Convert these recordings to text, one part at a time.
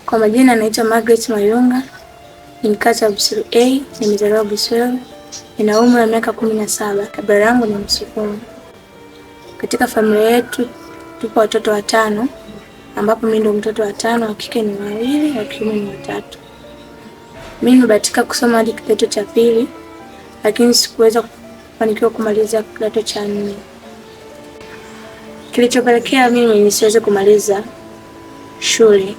Kwa majina naitwa Margaret Mayunga, ni mkazi wa Busiro A, nimezaliwa Busiro, nina umri wa miaka 17, kabila langu ni Msukuma. Katika familia yetu tupo watoto 5, ambapo mimi ndo mtoto wa 5, wa kike ni 2, wa kiume ni 3. Mimi nimebahatika kusoma hadi kidato cha 2, lakini sikuweza kufanikiwa kumaliza kidato cha 4. Kilichopelekea mimi nisiweze kumaliza shule,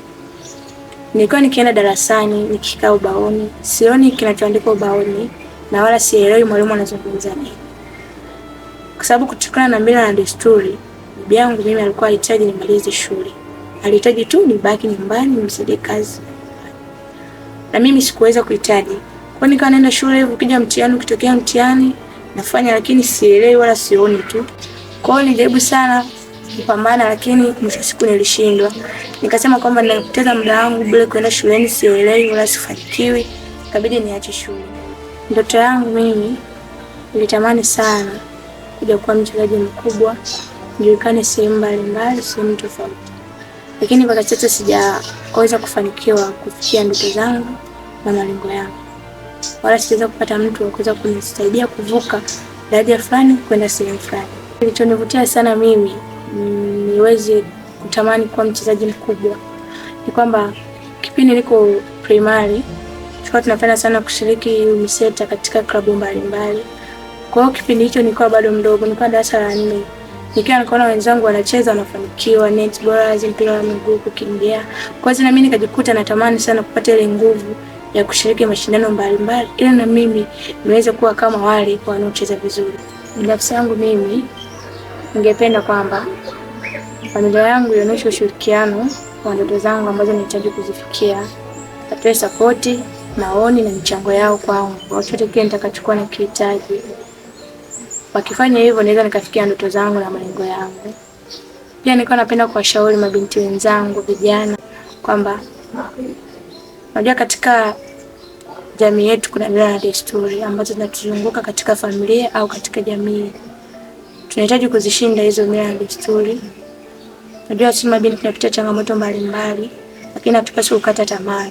nilikuwa nikienda darasani, nikikaa ubaoni, sioni kinachoandikwa ubaoni na wala sielewi mwalimu anazungumza nini. Kwa sababu kutokana na mila na desturi, bibi yangu mimi alikuwa anahitaji nimalize shule. Alihitaji tu nibaki nyumbani nimsaidie kazi. Na mimi sikuweza kuhitaji. Kwa nikawa naenda shule, ukija mtihani, ukitokea mtihani nafanya, lakini sielewi wala sioni tu. Kwa hiyo nilijaribu sana kupambana, lakini mwisho siku nilishindwa. Nikasema kwamba ninapoteza muda wangu bila kwenda shuleni, sielewi wala sifanikiwi, ikabidi niache shule. Ndoto yangu mimi nilitamani sana kuja kuwa mchezaji mkubwa, nijulikane sehemu mbalimbali, sehemu tofauti. Lakini mpaka sasa sijaweza kufanikiwa kufikia ndoto zangu na malengo yangu. Wala sijaweza kupata mtu wa kuweza kunisaidia kuvuka daraja fulani kwenda sehemu fulani. Kilichonivutia sana mimi niweze kutamani kuwa mchezaji mkubwa ni kwamba kipindi niko primary tulikuwa tunapenda sana kushiriki UMISETA katika klabu mbalimbali. Kwa hiyo kipindi hicho nilikuwa bado mdogo, nilikuwa darasa la 4. Nikiwa nikaona wenzangu wanacheza wanafanikiwa, netball, mpira wa miguu, kukimbia. Kwa hiyo na mimi nikajikuta natamani sana kupata ile nguvu ya kushiriki mashindano mbalimbali ili na mimi niweze kuwa kama wale wanaocheza vizuri. Binafsi yangu mimi ningependa kwamba familia yangu ionyeshe ushirikiano kwa ndoto zangu ambazo nahitaji kuzifikia. Watoe support, maoni na michango yao kwangu. Chochote kile nitakachokuwa nikihitaji. Wakifanya hivyo naweza nikafikia ndoto zangu na malengo yangu. Pia nilikuwa napenda kuwashauri mabinti wenzangu, vijana, kwamba unajua katika jamii yetu kuna mila na desturi ambazo zinatuzunguka katika familia au katika jamii. Tunahitaji kuzishinda hizo mila na desturi. Unajua sisi mabinti tunapitia changamoto mbalimbali, lakini hatupaswi kukata tamaa.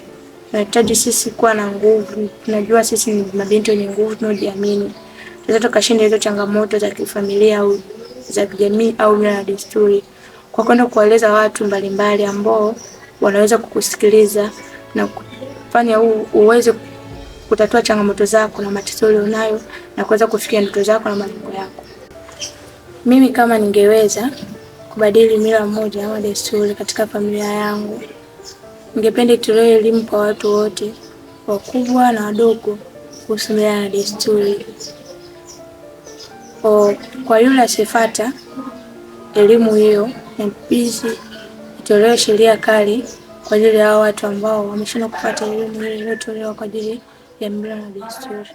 Tunahitaji sisi kuwa na nguvu. Tunajua sisi ni mabinti wenye nguvu, tunajiamini. Tunaweza tukashinda hizo changamoto za kifamilia au za kijamii au mila na desturi kwa kwenda kueleza watu mbalimbali ambao wanaweza kukusikiliza na kufanya uweze kutatua changamoto zako na matatizo ulionayo na kuweza kufikia ndoto zako na malengo yako. Mimi kama ningeweza kubadili mila moja au desturi katika familia yangu, ningependa itolewe elimu kwa watu wote, wakubwa na wadogo, kuhusu mila na desturi. Kwa yule asiyefuata elimu hiyo, inabidi itolewe sheria kali kwa ajili ya watu ambao wameshindwa kufuata elimu ile iliyotolewa kwa ajili ya mila na desturi.